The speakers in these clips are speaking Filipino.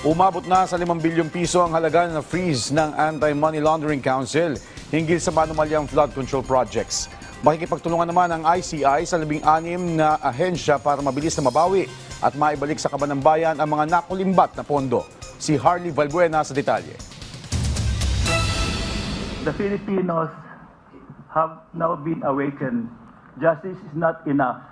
Umabot na sa 5 bilyong piso ang halaga na freeze ng Anti-Money Laundering Council hinggil sa manumalyang flood control projects. Makikipagtulungan naman ang ICI sa 16 na ahensya para mabilis na mabawi at maibalik sa kaban ng bayan ang mga nakulimbat na pondo. Si Harley Valbuena sa detalye. The Filipinos have now been awakened. Justice is not enough.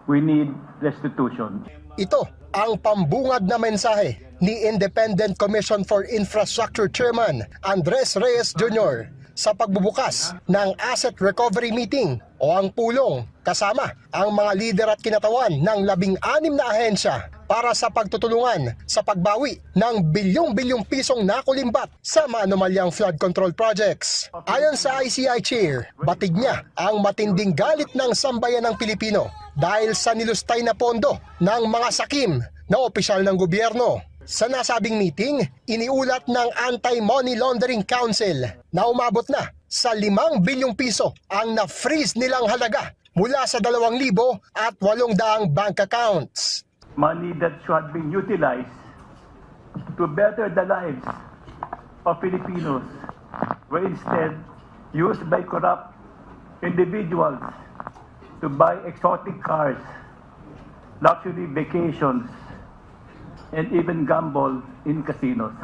We need restitution. Ito ang pambungad na mensahe ni Independent Commission for Infrastructure Chairman Andres Reyes Jr. sa pagbubukas ng Asset Recovery Meeting o ang pulong kasama ang mga lider at kinatawan ng 16 na ahensya para sa pagtutulungan sa pagbawi ng bilyong-bilyong pisong nakulimbat sa maanumalyang flood control projects. Ayon sa ICI Chair, batig niya ang matinding galit ng sambayan ng Pilipino dahil sa nilustay na pondo ng mga sakim na opisyal ng gobyerno. Sa nasabing meeting, iniulat ng Anti-Money Laundering Council na umabot na sa 5 bilyong piso ang na-freeze nilang halaga mula sa 2,000 at 800 bank accounts. Money that should be utilized to better the lives of Filipinos were instead used by corrupt individuals to buy exotic cars, luxury vacations, and even gamble in casinos.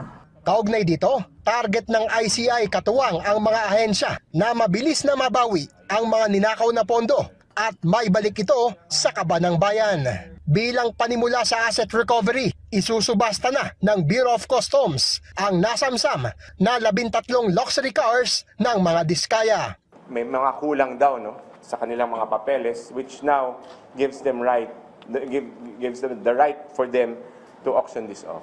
Kaugnay dito, target ng ICI katuwang ang mga ahensya na mabilis na mabawi ang mga ninakaw na pondo at maibalik ito sa kaban ng bayan. Bilang panimula sa asset recovery, isusubasta na ng Bureau of Customs ang nasamsam na 13 luxury cars ng mga diskaya. May mga kulang daw sa kanilang mga papeles, which now gives them gives them the right for them to auction this off.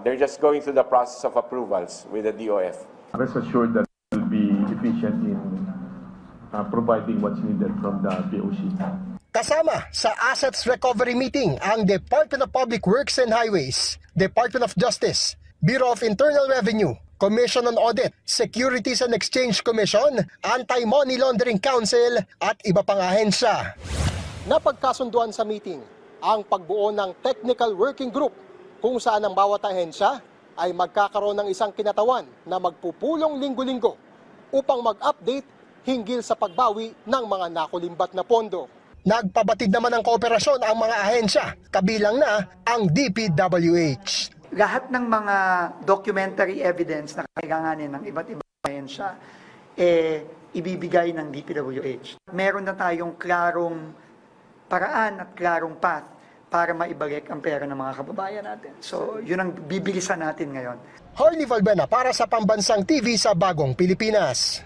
They're just going through the process of approvals with the DOF. Rest assured that we'll be efficient in providing what's needed from the POC. Kasama sa Assets Recovery Meeting ang Department of Public Works and Highways, Department of Justice, Bureau of Internal Revenue, Commission on Audit, Securities and Exchange Commission, Anti-Money Laundering Council at iba pang ahensya. Napagkasunduan sa meeting ang pagbuo ng Technical Working Group kung saan ang bawat ahensya ay magkakaroon ng isang kinatawan na magpupulong linggo-linggo upang mag-update hinggil sa pagbawi ng mga nakulimbat na pondo. Nagpabatid naman ng kooperasyon ang mga ahensya, kabilang na ang DPWH. Lahat ng mga documentary evidence na kailanganin ng iba't ibang ahensya, ibibigay ng DPWH. Meron na tayong klarong paraan at klarong path para maibalik ang pera ng mga kababayan natin. So, yun ang bibilisan natin ngayon. Harley Valbuena para sa Pambansang TV sa Bagong Pilipinas.